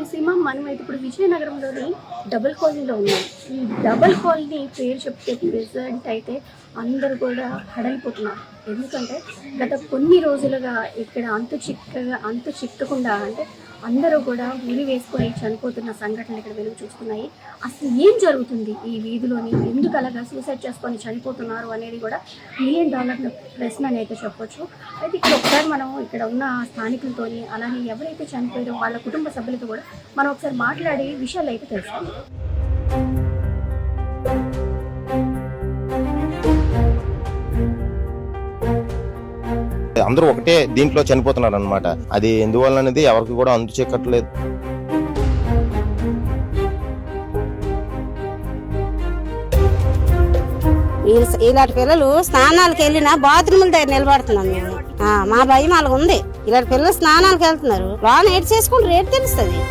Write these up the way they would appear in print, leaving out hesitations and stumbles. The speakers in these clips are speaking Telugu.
సీమ మనమైతే ఇప్పుడు విజయనగరంలోని డబుల్ కాలనీలో ఉన్నాం. ఈ డబుల్ కాలనీ పేరు చెప్తే ప్రెజెంట్ అయితే అందరూ కూడా హడలిపోతున్నారు. ఎందుకంటే గత కొన్ని రోజులుగా ఇక్కడ అంతు చిక్కకుండా అంటే అందరూ కూడా ఉరి వేసుకొని చనిపోతున్న సంఘటనలు ఇక్కడ వెలుగు చూస్తున్నాయి. అసలు ఏం జరుగుతుంది ఈ వీధిలోని, ఎందుకు అలాగా సూసైడ్ చేసుకొని చనిపోతున్నారు అనేది కూడా $1,000,000 ప్రశ్న అని అయితే చెప్పొచ్చు. అయితే ఇక్కడ ఒకసారి మనం ఇక్కడ ఉన్న స్థానికులతోని అలానే ఎవరైతే చనిపోయారో వాళ్ళ కుటుంబ సభ్యులతో కూడా మనం ఒకసారి మాట్లాడి విషయాలు అయితే తెలుసుకుందాం. అందరూ ఒకటే దీంట్లో చనిపోతున్నారు అన్నమాట. అది ఎందువల్ల అనేది ఎవరికి కూడా అంతు చిక్కట్లేదు. ఇలాంటి పిల్లలు స్నానాలకు వెళ్ళినా బాత్రూముల దగ్గర నిలబడుతున్నాం మేము. మా భయం వాళ్ళకు ఉంది. ఇలాంటి పిల్లలు స్నానాలకు వెళ్తున్నారు, లోన ఏడు చేసుకుంటే రేటు తెలుస్తుంది.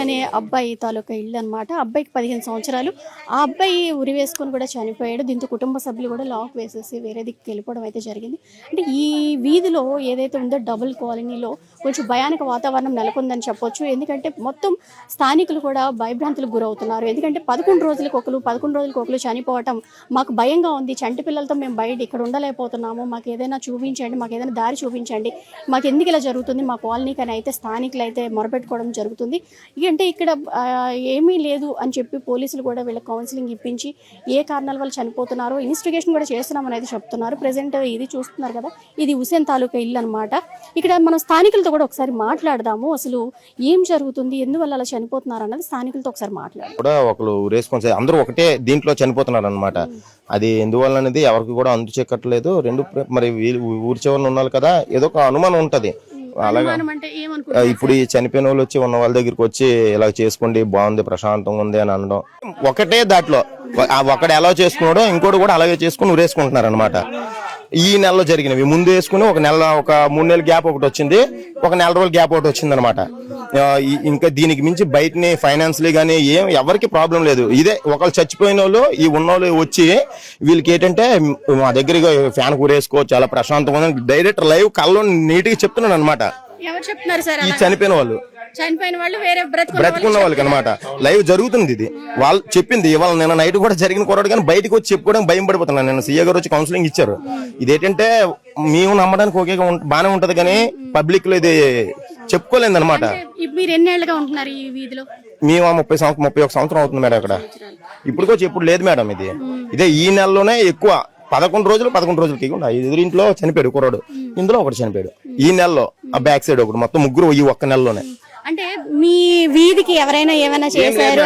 అనే అబ్బాయి తాలూకా ఇల్లు అనమాట. అబ్బాయికి 15 సంవత్సరాలు. ఆ అబ్బాయి ఉరి వేసుకొని కూడా చనిపోయాడు. దీంతో కుటుంబ సభ్యులు కూడా లాక్ వేసేసి వేరే దిక్కు వెళ్ళిపోవడం అయితే జరిగింది. అంటే ఈ వీధిలో ఏదైతే ఉందో డబుల్ కాలనీలో కొంచెం భయానక వాతావరణం నెలకొందని చెప్పొచ్చు. ఎందుకంటే మొత్తం స్థానికులు కూడా భయభ్రాంతులకు గురవుతున్నారు. ఎందుకంటే 11 రోజులకు ఒకరు చనిపోవటం మాకు భయంగా ఉంది. చంటి పిల్లలతో మేము బయట ఇక్కడ ఉండలేకపోతున్నాము, మాకు ఏదైనా చూపించండి, మాకు ఏదైనా దారి చూపించండి, మాకు ఎందుకు ఇలా జరుగుతుంది మా కాలనీకి అని అయితే స్థానికులు అయితే మొరపెట్టుకోవడం జరుగుతుంది. అంటే ఇక్కడ ఏమీ లేదు అని చెప్పి పోలీసులు కూడా వీళ్ళకి కౌన్సిలింగ్ ఇప్పించి ఏ కారణాల వల్ల చనిపోతున్నారో ఇన్వెస్టిగేషన్ కూడా చేస్తున్నామని అయితే చెప్తున్నారు. ప్రెసెంట్ ఇది చూస్తున్నారు కదా, ఇది హుసేన్ తాలూకా ఇల్లు అనమాట. ఇక్కడ మనం స్థానికులతో కూడా ఒకసారి మాట్లాడదాము. అసలు ఏం జరుగుతుంది, ఎందువల్ల అలా చనిపోతున్నారు అన్నది స్థానికులతో ఒకసారి మాట్లాడదాం. కూడా ఒకరు రేసుకొని అందరూ ఒకటే దీంట్లో చనిపోతున్నారు అనమాట. అది ఎందువల్ల అనేది ఎవరికి కూడా అంతు చిక్కట్లేదు. రెండు మరి ఊరి చివరన ఉన్నారు కదా, ఏదో ఒక అనుమానం ఉంటది. అలాగా ఇప్పుడు ఈ చనిపోయిన వాళ్ళు వచ్చి ఉన్న వాళ్ళ దగ్గరికి వచ్చి ఇలా చేసుకోండి, బాగుంది, ప్రశాంతంగా ఉంది అని అనడం. ఒకటే దాంట్లో ఒకడు ఎలా చేసుకున్నాడో ఇంకోటి కూడా అలాగే చేసుకుని ఊరేసుకుంటున్నారు అనమాట. ఈ నెలలో జరిగినవి ముందు వేసుకుని ఒక 3 నెలల గ్యాప్ ఒకటి వచ్చింది, ఒక 4 రోజుల గ్యాప్ ఒకటి వచ్చింది అనమాట. ఇంకా దీనికి మించి బయటని ఫైనాన్షియలీ గానీ ఎవరికి ప్రాబ్లం లేదు. ఇదే ఒకళ్ళు చచ్చిపోయిన వాళ్ళు ఈ ఉన్నోళ్ళు వచ్చి వీళ్ళకి ఏంటంటే మా దగ్గర ఫ్యాన్ కూరేసుకో చాలా ప్రశాంతంగా ఉంది డైరెక్ట్ లైవ్ కల్లో నీట్ గా చెప్తున్నాను అనమాట. ఈ చనిపోయిన వాళ్ళు బ్రతుకున్న వాళ్ళకి అనమాట లైవ్ జరుగుతుంది. ఇది వాళ్ళు చెప్పింది. ఇవాళ నేను నైట్ కూడా జరిగిన కొరడు కానీ బయటకు వచ్చి చెప్పుకోవడం భయం పడిపోతున్నాను. నేను సీఏ గారు వచ్చి కౌన్సిలింగ్ ఇచ్చారు. ఇదేంటంటే మేము నమ్మడానికి ఓకే బానే ఉంటది కానీ పబ్లిక్ లో ఇది చెప్పుకోలేదు అనమాట. మేము 31 సంవత్సరం అవుతుంది మేడం ఇక్కడ. ఇప్పుడు లేదు మేడం. ఇదే ఈ నెలలోనే ఎక్కువ 11 రోజులకి ఎదురింట్లో చనిపోయాడు కుర్రాడు, ఇందులో ఒకటి చనిపోయాడు ఈ నెలలో. ఆ బ్యాక్ సైడ్ ఒకటి, మొత్తం ముగ్గురు ఈ ఒక్క నెలలోనే. అంటే మీ వీధికి ఎవరైనా ఏమైనా చేశారు?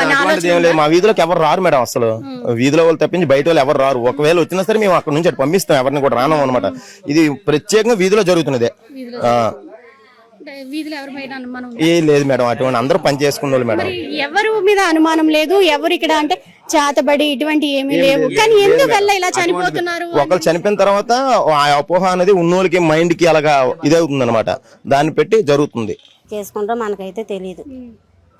మా వీధిలోకి ఎవరు రారు మేడం. అసలు వీధిలో వాళ్ళు తప్పించి బయట వాళ్ళు ఎవరు రారు. ఒకవేళ వచ్చినా సరే మేము అక్కడ నుంచి పంపిస్తాం, ఎవరిని కూడా రాను అనమాట. ఇది ప్రత్యేకంగా వీధిలో జరుగుతున్నదే. లేదు మేడం, అటువంటి అందరూ పని చేసుకున్న వాళ్ళు మేడం. ఎవరు మీద అనుమానం లేదు, ఎవరు ఇక్కడ అంటే చేతబడి ఇటువంటి ఏమీ లేవు. కానీ ఎందువల్ల ఇలా చనిపోతున్నారు? ఒకళ్ళు చనిపోయిన తర్వాత ఆ అపోహ అనేది ఉన్నోళ్ళకి మైండ్ కి అలాగా ఇదవుతుంది అనమాట. దాన్ని పెట్టి జరుగుతుంది. చేసుకుంటా మనకైతే తెలియదు.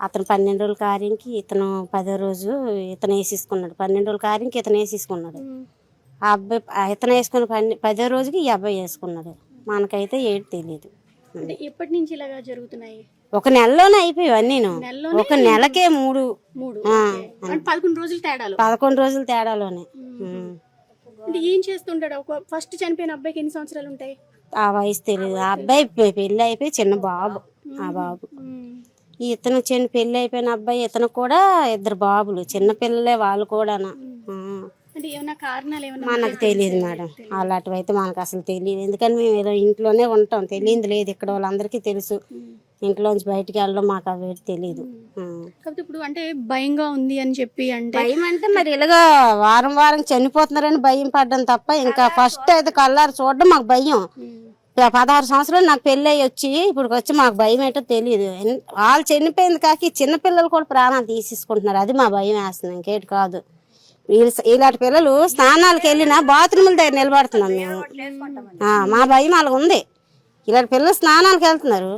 అతను 12 రోజుల కార్యంకి ఇతను 10వ రోజు ఇతను వేసేసుకున్నాడు. 12 రోజుల కార్యంకి ఇతను వేసేసుకున్నాడు. ఆ అబ్బాయి ఇతను వేసుకున్న 10వ రోజుకి ఈ అబ్బాయి వేసుకున్నాడు. మనకైతే ఏది తెలియదు. ఎప్పటి నుంచి ఇలాగా జరుగుతున్నాయి? ఒక నెలలోనే అయిపోయావు నేను. ఒక నెలకే 3 11 రోజులు తేడాలు. 11 రోజుల తేడాలోనే. ఏం చేస్తుంటాడు? ఫస్ట్ చనిపోయిన అబ్బాయికి ఎన్ని సంవత్సరాలు ఉంటాయి? ఆ వయసు తెలియదు. ఆ అబ్బాయి పెళ్లి అయిపోయి చిన్న బాబు. ఆ బాబు ఇతను పెళ్లి అయిపోయిన అబ్బాయి, ఇతను కూడా 2 బాబులు, చిన్న పిల్లలే వాళ్ళు కూడా. మనకు తెలియదు మేడం. అలాంటివి అయితే మనకు అసలు తెలియదు. ఎందుకని మేము ఏదో ఇంట్లోనే ఉంటాం, తెలియదు లేదు. ఇక్కడ వాళ్ళందరికీ తెలుసు. ఇంట్లోంచి బయటికి వెళ్ళడం మాకు అవి తెలియదు. ఇప్పుడు అంటే భయంగా ఉంది అని చెప్పి అంటే భయం అంటే మరి ఇలాగా వారం చనిపోతున్నారని భయం పడ్డం తప్ప ఇంకా ఫస్ట్ అయితే కళ్ళారు చూడడం మాకు భయం. 16 సంవత్సరాలు నాకు పెళ్ళి అయ్యి వచ్చి ఇప్పుడు వచ్చి మాకు భయం ఏంటో తెలియదు. వాళ్ళు చనిపోయింది కాకి చిన్నపిల్లలు కూడా ప్రాణాలు తీసేసుకుంటున్నారు. అది మా భయం వేస్తుంది, ఇంకేటి కాదు. ఇలాంటి పిల్లలు స్నానాలకు వెళ్ళినా బాత్రూముల దగ్గర నిలబడుతున్నాం మేము. మా భయం వాళ్ళకు ఉంది. ఇలాంటి పిల్లలు స్నానాలకు వెళ్తున్నారు,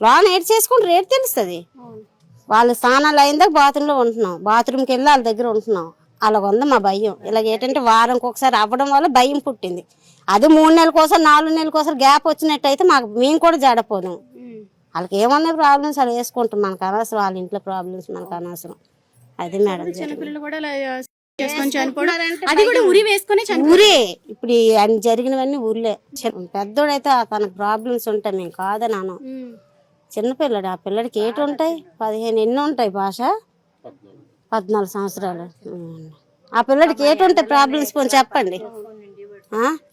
లోన ఏడు చేసుకుంటే రేటు తెలుస్తుంది. వాళ్ళు స్నానాలు అయిన దాకా బాత్రూంలో ఉంటున్నాం, బాత్రూమ్కి వెళ్ళి వాళ్ళ దగ్గర ఉంటున్నాం. అలాగ ఉంది మా భయం. ఇలాగ ఏంటంటే వారంకి ఒకసారి అవ్వడం వల్ల భయం పుట్టింది. అది 3 నెలలకోసారి 4 నెలలకోసారి గ్యాప్ వచ్చినట్టయితే మేము కూడా జడపోదాం. వాళ్ళకి ఏమన్నా ప్రాబ్లమ్స్ అలా వేసుకుంటాం, మనకు అనవసరం. వాళ్ళ ఇంట్లో ప్రాబ్లమ్స్ మనకు అనవసరం. అది మేడం చిన్నపిల్లలు కూడా అది కూడా ఉరి వేసుకుని ఊరే. ఇప్పుడు అన్ని జరిగినవన్నీ ఊర్లే. పెద్దోడైతే తనకు ప్రాబ్లమ్స్ ఉంటాయి, మేము కాదన్నాను. చిన్నపిల్లడు, ఆ పిల్లడికి ఏటి ఉంటాయి 15 ఎన్ని ఉంటాయి భాష 14 సంవత్సరాలు. ఆ పిల్లడికి ఏటి ఉంటాయి ప్రాబ్లమ్స్ పోనీ చెప్పండి.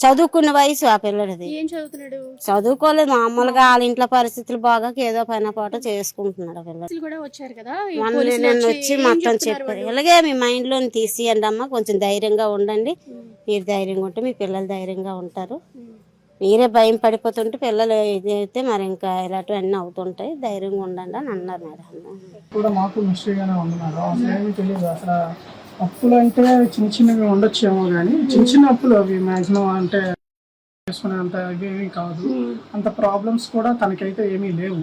చదువుకున్న వయసు ఆ పిల్లడిది. చదువుకోలేదు, మామూలుగా వాళ్ళ ఇంట్లో పరిస్థితులు బాగా ఏదో పైన పాట చేసుకుంటున్నాడు. ఆ పిల్లడు నేను వచ్చి మొత్తం చెప్పారు, ఇలాగే మీ మైండ్ లోని తీసియండి అమ్మ, కొంచెం ధైర్యంగా ఉండండి. మీరు ధైర్యంగా ఉంటే మీ పిల్లలు ధైర్యంగా ఉంటారు. మీరే భయం పడిపోతుంటే పిల్లలు ఇదైతే మరి ఇంకా ఇలాంటివి అన్నీ అవుతుంటాయి, ధైర్యంగా ఉండండి అని అన్నారు మేడం. కూడా మాకు మిస్టరీగానే ఉంది మేడం. అసలు ఏమీ తెలియదు. అసలు అప్పులు అంటే చిన్న చిన్నవి ఉండొచ్చేమో కానీ చిన్న చిన్న అప్పులు అవి మ్యాక్సిమం అంటే చేసుకునేంత ఇవేమీ కాదు. అంత ప్రాబ్లమ్స్ కూడా తనకైతే ఏమీ లేవు.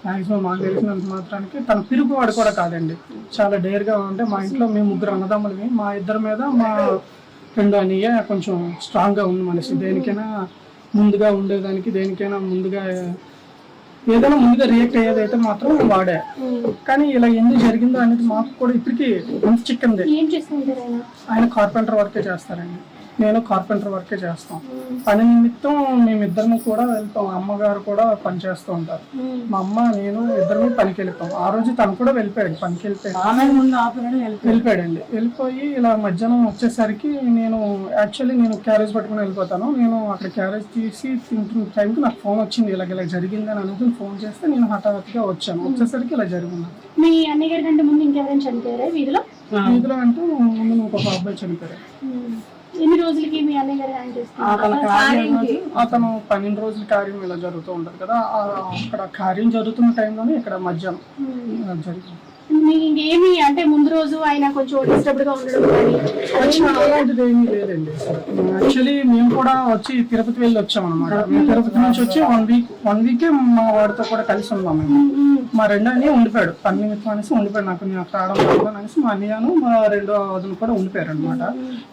మ్యాక్సిమం మాకు తెలిసినంత మాత్రానికి తన పిరుగువాడు కూడా కాదండి. చాలా డేర్గా ఉంటే మా ఇంట్లో మేము 3 అన్నదమ్ములవి, మా ఇద్దరి మీద మా ఫ్రెండ్ అనియ కొంచెం స్ట్రాంగ్గా ఉంది మనిషి. దేనికైనా ముందుగా ఉండేదానికి, దేనికైనా ముందుగా ఏదైనా ముందుగా రియాక్ట్ అయ్యేదైతే మాత్రం వాడే. కానీ ఇలా ఎందుకు జరిగిందో అనేది మాకు కూడా ఇప్పటికీ మనసు చిక్కింది. ఆయన కార్పెంటర్ వర్కే చేస్తారండి, నేను కార్పెంటర్ వర్కే చేస్తాం. పని నిమిత్తం మేమిద్దరం కూడా వెళ్తాం. అమ్మగారు కూడా పని చేస్తూ ఉంటారు. మా అమ్మ నేను ఇద్దరు పనికి వెళ్ళిపోయాం. ఆ రోజు తను కూడా వెళ్ళిపోయాడు, పనికి వెళ్ళిపోయాడండి. వెళ్ళిపోయి ఇలా మధ్యాహ్నం వచ్చేసరికి నేను క్యారేజ్ పట్టుకుని వెళ్ళిపోతాను. నేను అక్కడ క్యారేజ్ తీసి తింటున్న టైంకి నాకు ఫోన్ వచ్చింది, ఇలా జరిగిందని అనుకుని ఫోన్ చేస్తే నేను హఠాత్తుగా వచ్చాను. వచ్చేసరికి ఇలా జరిగింది. మీ అన్నయ్య గారి కంటే ముందు ఇంకెవరైనా చనిపోయారా వీధిలో? వీధిలో అంటే ముందు ఇంకొక అబ్బాయి చనిపోయారు. ఎన్ని రోజులకి మీ అన్నయ్య గారు అతను 12 రోజుల కార్యం ఇలా జరుగుతూ ఉంటది కదా, అక్కడ కార్యం జరుగుతున్న టైంలోనే ఇక్కడ మధ్యాహ్నం జరిగింది. ఇంకేమి అంటే ముందు రోజు ఆయన కొంచెం డిస్టర్బ్డ్ గా ఉండడం అలాంటిది ఏమీ లేదండి. యాక్చువల్లీ మేము కూడా వచ్చి తిరుపతి వెళ్ళి వచ్చాం అనమాట. మేము తిరుపతి నుంచి వచ్చి వన్ వీకే మా వాడితో కూడా కలిసి ఉన్నాం. మేము మా రెండో అన్నయ్య ఉండిపోయాడు, పని నిమిత్తం అనేసి ఉండిపోయాడు. నాకు రావడం అనేసి మా అన్నయ్యను మా రెండో వదిన కూడా ఉండిపోయారు అనమాట.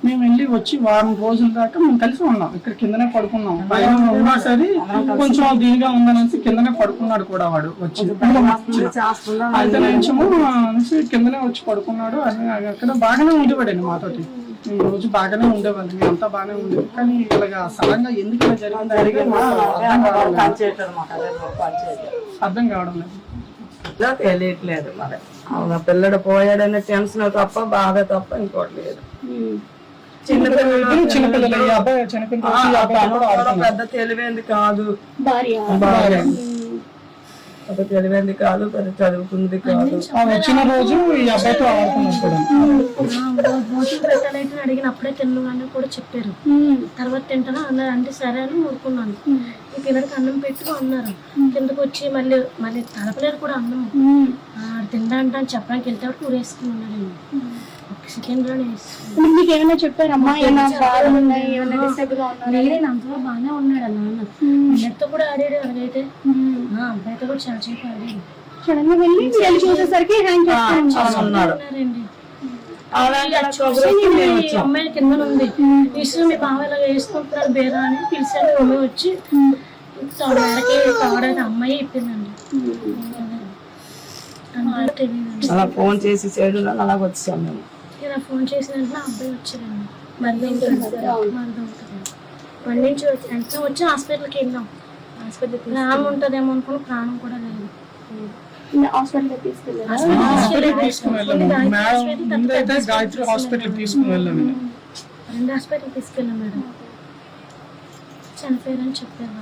మేము వెళ్ళి వచ్చి వారం రోజుల దాకా మేము కలిసి ఉన్నాం. ఇక్కడ కిందనే పడుకున్నాం. పైన ఉన్నా సరే కొంచెం దీనిగా ఉందనేసి కిందనే పడుకున్నాడు కూడా వాడు వచ్చి. అయితే అనేసి కిందనే వచ్చి పడుకున్నాడు. అని అక్కడ బాగానే ఉండేవాడండి మాతోటి. మేము రోజు బాగానే ఉండేవాళ్ళు, మేము అంతా బాగానే ఉండేది. కానీ ఇలాగా సడన్ గా ఎందుకు ఇలా జరిగింది అర్థం కావడం లేదు, తెలియట్లేదు. మరి అవునా పిల్లడు పోయాడనే టెన్షన్ తప్ప బాధ తప్ప ఇంకోటి లేదు. చిన్నపిల్లలు పెద్ద తెలివేంది కాదు, పెద్ద తెలివేంది కాదు, పెద్ద చదువుకుంది కాదు. వచ్చిన రోజు ఈ అబ్బాయితో పెట్టాలైతే అడిగినప్పుడే తిన్నాను కూడా చెప్పారు. తర్వాత తింటాను అన్నారు. అంటే సరే అని ఊరుకున్నాను. ఈ పిల్లడికి అన్నం పెట్టు అన్నారు. కిందకు వచ్చి మళ్ళీ తలపలేరు కూడా అన్నం తింటా అని చెప్పడానికి వెళ్తే ఊరేసుకుని ఉన్నాడు. సెకండ్ లోనే ఏమైనా చెప్పారమ్మా? అంతలో బాగానే ఉన్నాడు నాన్న. పిల్లడితో కూడా ఆడాడు. అలాగైతే అబ్బాయితో కూడా చాలా సేపు ఆడాడు. సడన్ గా వెళ్ళి చూసేసరికి ఉన్నారండి. అమ్మాయి కింద ఉంది. విషయం మీ బావ ఇలా వేసుకుంటున్నారు బేరా అని పిలిచాను. మమ్మీ వచ్చి కావడానికి అమ్మాయి చెప్పిందండి. అలా ఫోన్ చేసి చేయడం అలాగ వచ్చాం మేము. ఇలా ఫోన్ చేసిన వెంటనే అబ్బాయి వచ్చారండి. బండి నుంచి వెంటనే వచ్చి హాస్పిటల్కి వెళ్ళాం. ప్రాణం ఉంటుందేమో అనుకుని ప్రాణం కూడా లేదు. గాయత్రి హాస్పిటల్ తీసుకుని వెళ్ళాము. 2 హాస్పిటల్ తీసుకెళ్ళాం మేడం. చనిపోయారని చెప్పారు.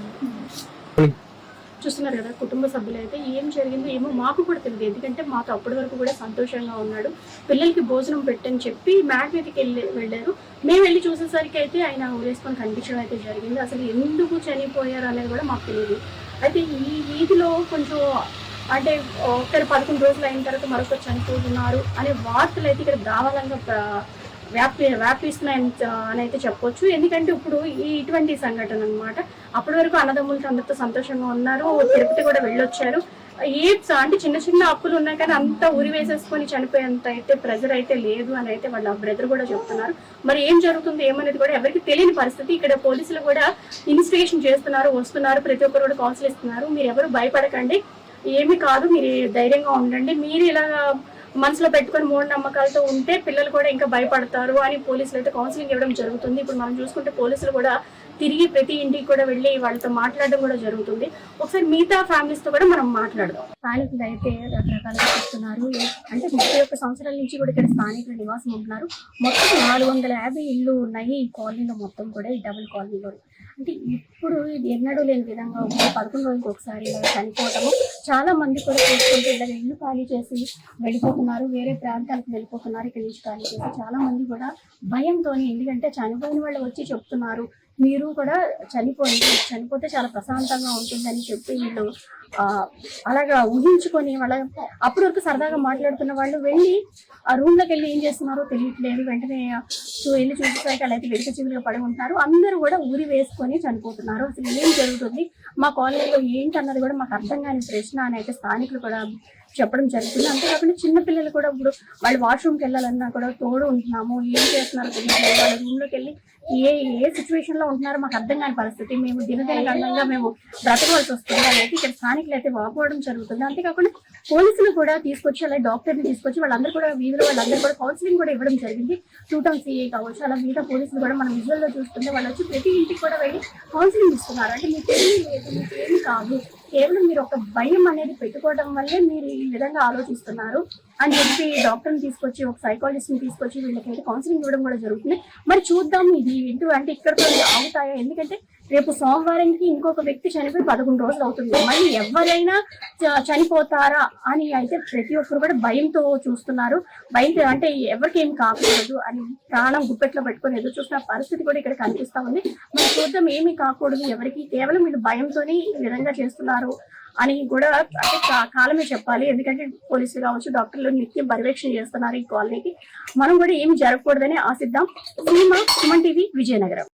చూస్తున్నారు కదా, కుటుంబ సభ్యులు అయితే ఏం జరిగిందో ఏమో మాకు కూడా తెలియదు. ఎందుకంటే మాతో అప్పటి వరకు కూడా సంతోషంగా ఉన్నాడు. పిల్లలకి భోజనం పెట్టని చెప్పి మ్యాట్ మీదకి వెళ్ళారు. మేము వెళ్ళి చూసేసరికి అయితే ఆయన ఊరేసుకొని కనిపించడం అయితే జరిగింది. అసలు ఎందుకు చనిపోయారు అనేది కూడా మాకు తెలియదు. అయితే ఈ వీధిలో కొంచెం అంటే ఒకరు 11 రోజులు అయిన తర్వాత మరొకరు చనిపోతున్నారు అనే వార్తలు అయితే ఇక్కడ దావాలంగా వ్యాపిస్తున్నాయి అని అయితే చెప్పొచ్చు. ఎందుకంటే ఇప్పుడు ఇటువంటి సంఘటన అనమాట. అప్పటి వరకు అన్నదమ్ములతో అందరితో సంతోషంగా ఉన్నారు. తిరుపతి కూడా వెళ్ళొచ్చారు. అంటే చిన్న చిన్న అప్పులు ఉన్నాయి కానీ అంతా ఉరి వేసేసుకొని చనిపోయేంత అయితే ప్రెజర్ అయితే లేదు అని అయితే వాళ్ళ బ్రదర్ కూడా చెప్తున్నారు. మరి ఏం జరుగుతుంది ఏమనేది కూడా ఎవరికి తెలియని పరిస్థితి. ఇక్కడ పోలీసులు కూడా ఇన్వెస్టిగేషన్ చేస్తున్నారు, వస్తున్నారు, ప్రతి ఒక్కరు కూడా కౌన్సిల్ ఇస్తున్నారు. మీరు ఎవరు భయపడకండి, ఏమి కాదు, మీరు ధైర్యంగా ఉండండి. మీరు ఇలా మనసులో పెట్టుకొని మూఢనమ్మకాలతో ఉంటే పిల్లలు కూడా ఇంకా భయపడతారు అని పోలీసులు అయితే కౌన్సిలింగ్ ఇవ్వడం జరుగుతుంది. ఇప్పుడు మనం చూసుకుంటే పోలీసులు కూడా తిరిగి ప్రతి ఇంటికి కూడా వెళ్ళి వాళ్ళతో మాట్లాడడం కూడా జరుగుతుంది. ఒకసారి మిగతా ఫ్యామిలీస్ తో కూడా మనం మాట్లాడదాం. స్థానికులు అయితే రకరకాలుగా చెప్తున్నారు. అంటే 31 సంవత్సరాల నుంచి కూడా ఇక్కడ స్థానికులు నివాసం ఉంటున్నారు. మొత్తం 450 ఇళ్ళు ఉన్నాయి ఈ కాలనీలో, మొత్తం కూడా ఈ డబుల్ కాలనీలో. అంటే ఇప్పుడు ఇది ఎన్నడూ లేని విధంగా 11 రోజులకు ఒకసారి ఇలా చనిపోవటము, చాలా మంది కూడా చూసుకుంటే ఇలా ఇల్లు ఖాళీ చేసి వెళ్ళిపోతున్నారు, వేరే ప్రాంతాలకు వెళ్ళిపోతున్నారు. ఇక్కడ నుంచి ఖాళీ చేసి చాలా మంది కూడా భయంతో, ఎందుకంటే చనిపోయిన వాళ్ళు వచ్చి చెప్తున్నారు మీరు కూడా చనిపోతే చాలా ప్రశాంతంగా ఉంటుందని చెప్పి వీళ్ళు అలాగా ఊహించుకొని వాళ్ళ అప్పటి వరకు సరదాగా మాట్లాడుతున్న వాళ్ళు వెళ్ళి ఆ రూమ్ లోకి వెళ్ళి ఏం చేస్తున్నారో తెలియట్లేదు. వెంటనే వెళ్ళి చూసేసరికి అలా అయితే వెనుక చిగురుగా పడి ఉంటున్నారు. అందరూ కూడా ఊరి వేసుకొని చనిపోతున్నారు. అసలు ఏం జరుగుతుంది మా కాలనీలో ఏంటి అన్నది కూడా మాకు అర్థం కాని ప్రశ్న అని అయితే స్థానికులు కూడా చెప్పడం జరుగుతుంది. అంతేకాకుండా చిన్నపిల్లలు కూడా ఇప్పుడు వాళ్ళు వాష్రూమ్కి వెళ్ళాలన్నా కూడా తోడు ఉంటున్నాము, ఏం చేస్తున్నారో తెలియట్లేదు. వాళ్ళ రూమ్ లోకి వెళ్ళి ఏ సిచ్యువేషన్ లో ఉంటున్నారో మాకు అర్థం కాని పరిస్థితి. మేము దినదినంగా మేము బ్రతకవలసి వస్తుంది అనేది ఇక్కడ స్థానికులు అయితే వాపోవడం జరుగుతుంది. అంతేకాకుండా పోలీసులు కూడా తీసుకొచ్చి అలా డాక్టర్ని తీసుకొచ్చి వాళ్ళందరూ కూడా వీధిలో వాళ్ళందరూ కూడా కౌన్సిలింగ్ కూడా ఇవ్వడం జరిగింది. 2 టౌన్ సిఐ కావచ్చు, అలా మిగతా పోలీసులు కూడా మనం విజువల్ లో చూస్తుంటే వాళ్ళు వచ్చి ప్రతి ఇంటికి కూడా వెళ్ళి కౌన్సిలింగ్ ఇస్తున్నారు. అంటే మీకు ఏమీ లేదు, మీకు ఏమి కాదు, కేవలం మీరు ఒక భయం అనేది పెట్టుకోవడం వల్లే మీరు ఈ విధంగా ఆలోచిస్తున్నారు అని చెప్పి డాక్టర్ని తీసుకొచ్చి ఒక సైకాలజిస్ట్ని తీసుకొచ్చి వీళ్ళకైతే కౌన్సిలింగ్ ఇవ్వడం కూడా జరుగుతుంది. మరి చూద్దాం ఇది ఏంటో అంటే ఇక్కడతో ఆగుతాయా, ఎందుకంటే రేపు సోమవారానికి ఇంకొక వ్యక్తి చనిపోయి 11 రోజులు అవుతుంది. మళ్ళీ ఎవరైనా చనిపోతారా అని అయితే ప్రతి ఒక్కరు కూడా భయంతో చూస్తున్నారు. భయంతో అంటే ఎవరికి ఏం కాకూడదు అని ప్రాణం గుప్పెట్లో పెట్టుకొని ఎదురు చూస్తున్న పరిస్థితి కూడా ఇక్కడ కనిపిస్తా ఉంది. మరి చూద్దాం ఏమీ కాకూడదు ఎవరికి, కేవలం వీళ్ళు భయంతోనే ఈ విధంగా చేస్తున్నారు అని కూడా అంటే కాలమే చెప్పాలి. ఎందుకంటే పోలీసులు కావచ్చు, డాక్టర్లు నిత్యం పర్యవేక్షణ చేస్తున్నారు ఈ కాలనీకి. మనం కూడా ఏమి జరగకూడదని ఆశిద్దాం. సుమన్ టీవీ, విజయనగరం.